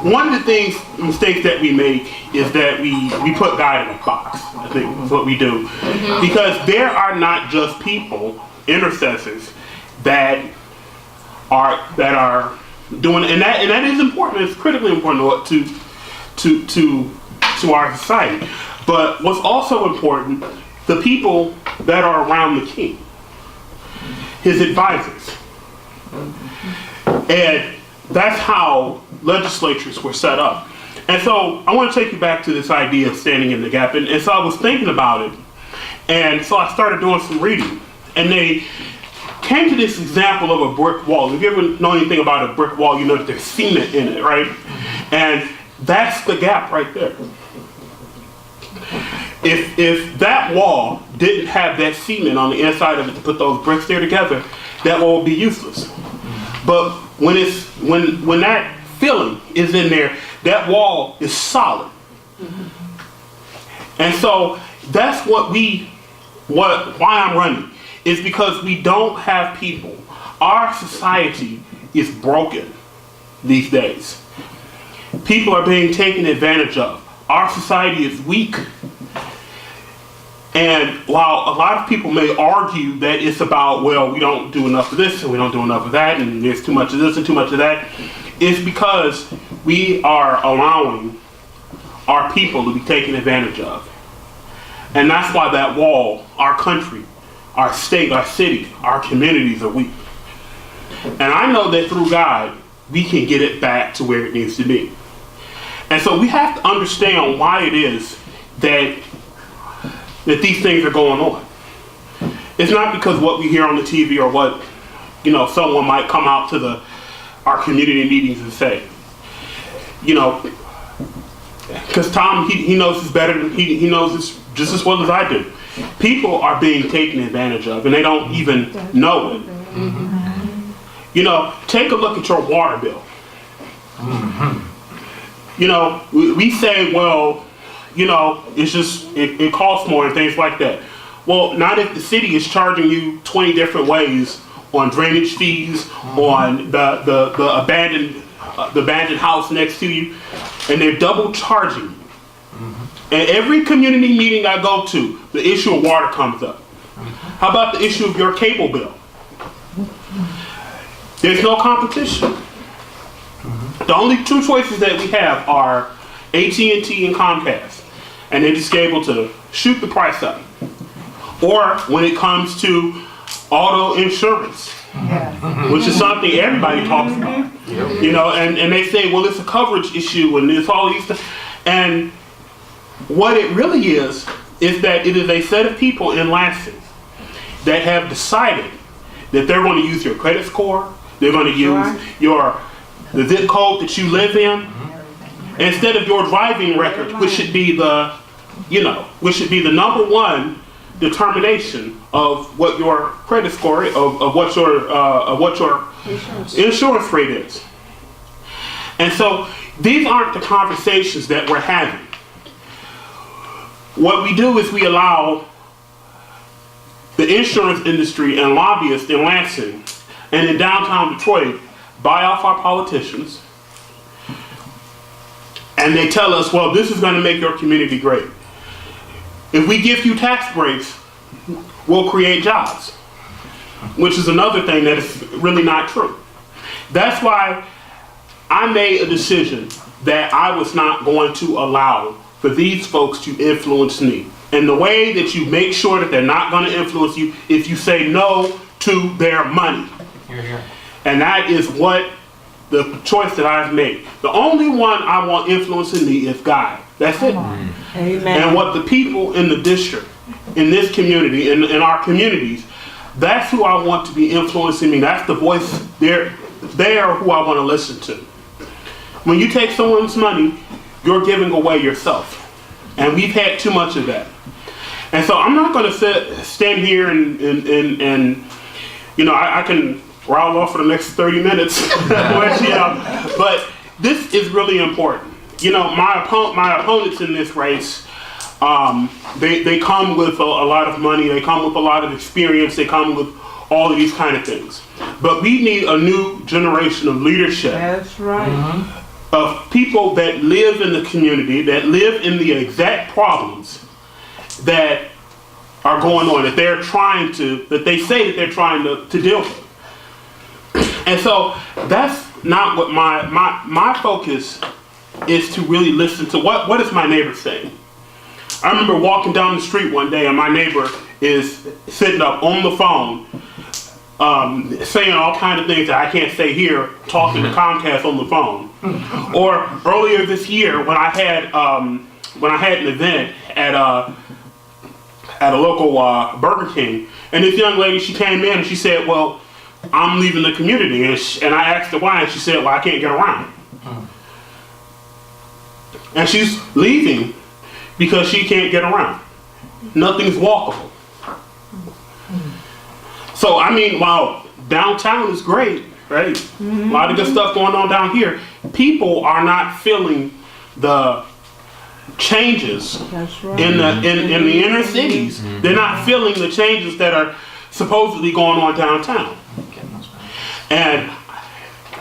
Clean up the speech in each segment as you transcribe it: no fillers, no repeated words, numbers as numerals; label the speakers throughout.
Speaker 1: one of the mistakes that we make is that we put God in a box. I think that's what we do. Because there are not just people, intercessors, that are doing, and that is important. It's critically important to our society. But what's also important, the people that are around the king, his advisors. And that's how legislatures were set up. And so I want to take you back to this idea of standing in the gap. And so I was thinking about it. And so I started doing some reading. And they came to this example of a brick wall. If you ever know anything about a brick wall, you know that there's cement in it, right? And that's the gap right there. If that wall didn't have that cement on the inside of it to put those bricks there together, that wall would be useless. But when that filling is in there, that wall is solid. And so that's why I'm running, is because we don't have people. Our society is broken these days. People are being taken advantage of. Our society is weak. And while a lot of people may argue that it's about, well, we don't do enough of this and we don't do enough of that and there's too much of this and too much of that, it's because we are allowing our people to be taken advantage of. And that's why that wall, our country, our state, our city, our communities are weak. And I know that through God, we can get it back to where it needs to be. And so we have to understand why it is that these things are going on. It's not because what we hear on the TV or what, someone might come out to our community meetings and say. Because Tom, he knows this better than he knows this just as well as I do. People are being taken advantage of, and they don't even know it. Take a look at your water bill. We say, well, it's just, it costs more and things like that. Well, not if the city is charging you 20 different ways on drainage fees, on the abandoned house next to you, and they're double charging you. And every community meeting I go to, the issue of water comes up. How about the issue of your cable bill? There's no competition. The only two choices that we have are AT&T and Comcast, and they're just able to shoot the price up. Or when it comes to auto insurance, which is something everybody talks about, and they say, well, it's a coverage issue and it's all these things. And what it really is that it is a set of people in Lansing that have decided that they're going to use your credit score, they're going to use the zip code that you live in, instead of your driving record, which should be the number one determination of what your credit score is, of what your insurance rate is. And so these aren't the conversations that we're having. What we do is we allow the insurance industry and lobbyists in Lansing and in downtown Detroit buy off our politicians, and they tell us, well, this is going to make your community great. If we give you tax breaks, we'll create jobs, which is another thing that is really not true. That's why I made a decision that I was not going to allow for these folks to influence me. And the way that you make sure that they're not going to influence you is you say no to their money. Here. And that is what the choice that I've made. The only one I want influencing me is God. That's it.
Speaker 2: Amen.
Speaker 1: And what the people in the district, in this community, in our communities, that's who I want to be influencing me. That's the voice. They're who I want to listen to. When you take someone's money, you're giving away yourself. And we've had too much of that. And so I'm not going to stand here and I can rattle off for the next 30 minutes. But this is really important. My opponents in this race, they come with a lot of money. They come with a lot of experience. They come with all of these kind of things. But we need a new generation of leadership.
Speaker 2: That's right.
Speaker 1: Of people that live in the community, that live in the exact problems that are going on, that they're trying to, that they say that they're trying to deal with. And so that's not what my focus is, to really listen to what is my neighbor saying. I remember walking down the street one day and my neighbor is sitting up on the phone saying all kinds of things that I can't say here, talking to Comcast on the phone. Or earlier this year when I had an event at a local Burger King, and this young lady, she came in and she said, well, I'm leaving the community, and I asked her why, and she said, well, I can't get around. And she's leaving because she can't get around. Nothing's walkable. So, I mean, while downtown is great, right? A lot of good stuff going on down here, people are not feeling the changes in the inner cities. They're not feeling the changes that are supposedly going on downtown. And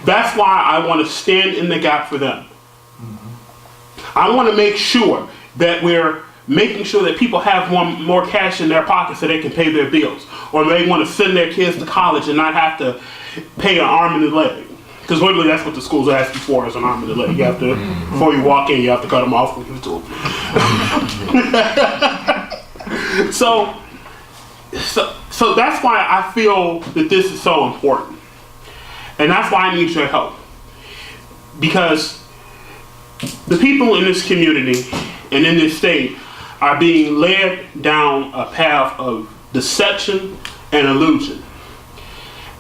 Speaker 1: that's why I want to stand in the gap for them. I want to make sure that we're making sure that people have more cash in their pockets so they can pay their bills, or they want to send their kids to college and not have to pay an arm and a leg. Because literally that's what the schools ask you for, is an arm and a leg. You have to, before you walk in, you have to cut them off when you do it. So that's why I feel that this is so important. And that's why I need your help. Because the people in this community and in this state are being led down a path of deception and illusion.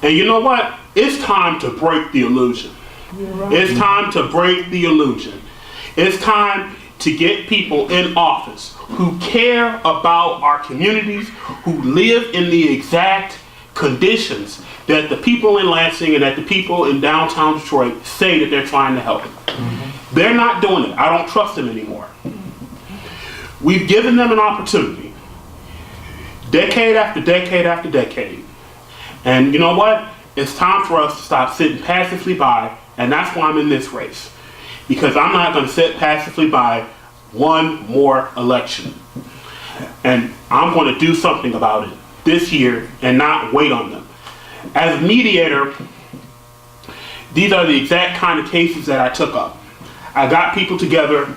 Speaker 1: And you know what? It's time to break the illusion. Right. It's time to break the illusion. It's time to get people in office who care about our communities, who live in the exact conditions that the people in Lansing and that the people in downtown Detroit say that they're trying to help. They're not doing it. I don't trust them anymore. We've given them an opportunity, decade after decade after decade. And you know what? It's time for us to stop sitting passively by, and that's why I'm in this race. Because I'm not going to sit passively by one more election. And I'm going to do something about it this year and not wait on them. As a mediator, these are the exact kind of cases that I took up. I got people together,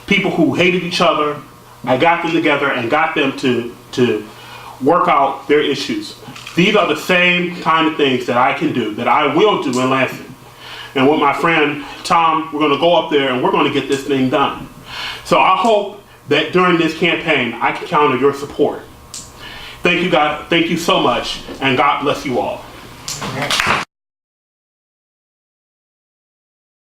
Speaker 1: people who hated each other. I got them together and got them to work out their issues. These are the same kind of things that I can do, that I will do in Lansing. And with my friend Tom, we're going to go up there and we're going to get this thing done. So I hope that during this campaign, I can count on your support. Thank you, God. Thank you so much, and God bless you all.